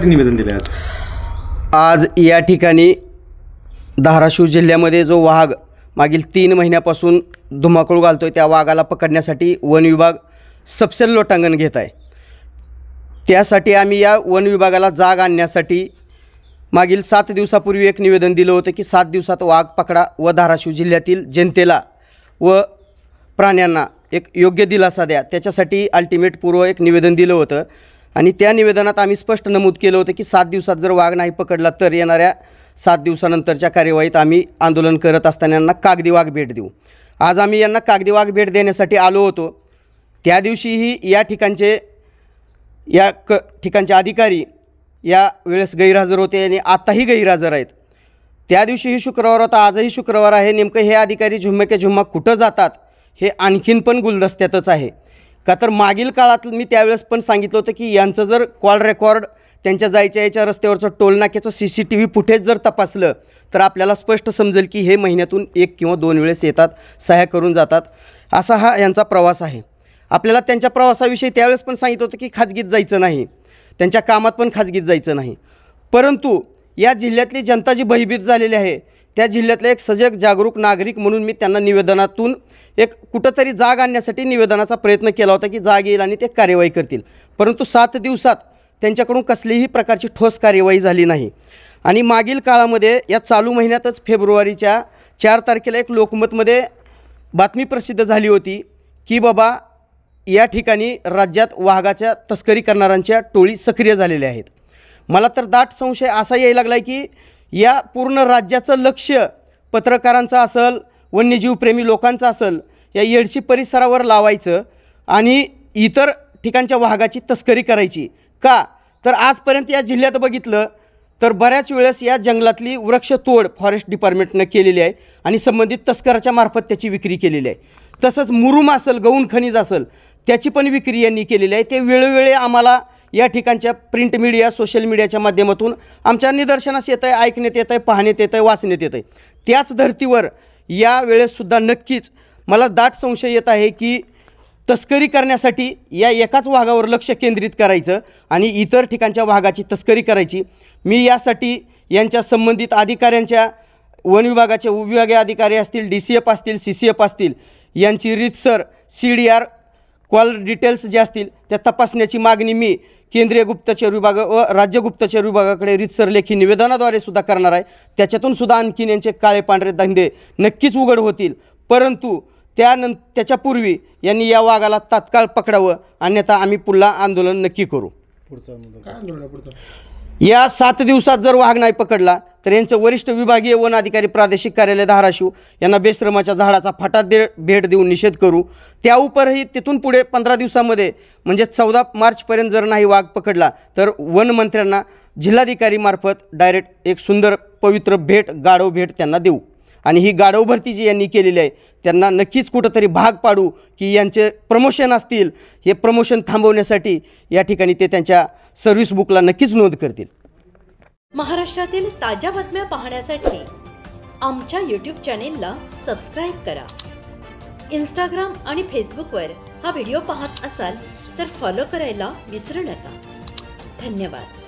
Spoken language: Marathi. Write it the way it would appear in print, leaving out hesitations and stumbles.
निवेदन दिले आज? आज या ठिकाणी धाराशिव जिल्ह्यामध्ये जो वाघ मागील 3 महिन्यापासून धुमाकूळ घालतोय, त्या वाघाला पकडण्यासाठी वन विभाग सपशेल लोटांगण घेत आहे। त्यासाठी आम्ही या वन विभागाला जाग आणण्यासाठी मागील 7 दिवसापूर्वी एक निवेदन दिलं होतं की 7 दिवसात वाघ पकडा व धाराशिव जिल्ह्यातील जनतेला व प्राण्यांना एक योग्य दिलासा द्या। त्याच्यासाठी अल्टिमेटपूर्व एक निवेदन दिलं होतं आणि त्या निवेदनात आम्ही स्पष्ट नमूद केलं होतं की 7 दिवसात जर वाघ नाही पकडला तर येणाऱ्या 7 दिवसानंतरच्या कार्यवाहीत आम्ही आंदोलन करत असताना यांना कागदी वाघ भेट देऊ। आज आम्ही यांना कागदी वाघ भेट देण्यासाठी आलो होतो। त्या दिवशीही या ठिकाणचे अधिकारी या वेळेस गैरहजर होते आणि आताही गैरहजर आहेत। त्या दिवशीही शुक्रवार होता, आजही शुक्रवार आहे। नेमकं हे अधिकारी झुम्मे झुम्मा कुठं जातात हे आणखीन पण गुलदस्त्यातच आहे का? तर मागील काळात मी त्यावेळेस पण सांगितलं होतं की यांचं जर कॉल रेकॉर्ड, त्यांच्या जायच्या याच्या रस्त्यावरचं टोलनाक्याचं CCTV फुटेज जर तपासलं तर आपल्याला स्पष्ट समजेल की हे महिन्यातून 1 किंवा 2 वेळेस येतात, सह्या करून जातात, असा हा यांचा प्रवास आहे। आपल्याला त्यांच्या प्रवासाविषयी त्यावेळेस पण सांगितलं होतं की खाजगीत जायचं नाही, त्यांच्या कामात पण खाजगीत जायचं नाही। परंतु या जिल्ह्यातली जनता जी भयभीत झालेली आहे, त्या जिल्ह्यातले एक सजग जागरूक नागरिक म्हणून मी त्यांना निवेदनातून एक कुठंतरी जाग आणण्यासाठी निवेदनाचा प्रयत्न केला होता की जाग येईल आणि ते कार्यवाही करतील। परंतु 7 दिवसात त्यांच्याकडून कसलीही प्रकारची ठोस कार्यवाही झाली नाही। आणि मागील काळामध्ये या चालू महिन्यातच फेब्रुवारीच्या 4 तारखेला एक लोकमतमध्ये बातमी प्रसिद्ध झाली होती की बाबा या ठिकाणी राज्यात वाघाच्या तस्करी करणाऱ्यांच्या टोळी सक्रिय झालेल्या आहेत। मला तर दाट संशय असा यायला लागला आहे की या पूर्ण राज्याचं लक्ष पत्रकारांचं असेल, वन्यजीवप्रेमी लोकांचं असेल, या येडशी परिसरावर लावायचं आणि इतर ठिकाणच्या वाघाची तस्करी करायची का? तर आजपर्यंत या जिल्ह्यात बघितलं तर बऱ्याच वेळेस या जंगलातली वृक्षतोड फॉरेस्ट डिपार्टमेंटनं केलेली आहे आणि संबंधित तस्कराच्या मार्फत त्याची विक्री केलेली आहे। तसंच मुरुम असेल, गौण खनिज असेल, त्याची पण विक्री यांनी केलेली आहे। ते वेळोवेळी आम्हाला या ठिकाणच्या प्रिंट मीडिया, सोशल मीडियाच्या माध्यमातून आमच्या निदर्शनास येत आहे, ऐकण्यात येत आहे, पाहण्यात येत आहे, वाचण्यात येत आहे। त्याच धर्तीवर या वेळेससुद्धा नक्कीच मला दाट संशय येत आहे की तस्करी करण्यासाठी या एकाच वाघावर लक्ष केंद्रित करायचं आणि इतर ठिकाणच्या वाघाची तस्करी करायची। मी यासाठी यांच्या संबंधित अधिकाऱ्यांच्या, वन विभागाचे उपविभागीय अधिकारी असतील, DCF असतील, CCF असतील, यांची रीतसर CDR कॉल डिटेल्स जे असतील त्या तपासण्याची मागणी मी केंद्रीय गुप्तचर विभाग व राज्य गुप्तचर विभागाकडे रीतसर लेखी निवेदनाद्वारे सुद्धा करणार आहे। त्याच्यातून सुद्धा आणखीन यांचे काळे पांढरे धंदे नक्कीच उघड होतील। परंतु त्याच्यापूर्वी यांनी या वाघाला तात्काळ पकडावं, अन्यथा आम्ही पुन्हा आंदोलन नक्की करू। या 7 दिवसात जर वाघ नाही पकडला तर यांचं वरिष्ठ विभागीय वन अधिकारी प्रादेशिक कार्यालय धाराशिव यांना बेश्रमाच्या झाडाचा फाटा भेट देऊन निषेध करू। त्याउपरही तिथून पुढे 15 दिवसामध्ये म्हणजे 14 मार्चपर्यंत जर नाही वाघ पकडला तर वन मंत्र्यांना जिल्हाधिकारीमार्फत डायरेक्ट एक सुंदर पवित्र भेट, गाढव भेट त्यांना देऊ आणि ही गाढव भरती जी यांनी केलेली आहे त्यांना नक्कीच कुठंतरी भाग पाडू की यांचे प्रमोशन असतील, हे प्रमोशन थांबवण्यासाठी या ठिकाणी ते त्यांच्या सर्व्हिस बुकला नक्कीच नोंद करतील। महाराष्ट्रातील ताज्या बातम्या पाहण्यासाठी आमच्या YouTube चॅनेलला सबस्क्राईब करा। Instagram आणि Facebookवर हा व्हिडिओ पाहत असाल तर फॉलो करायला विसरू नका। धन्यवाद।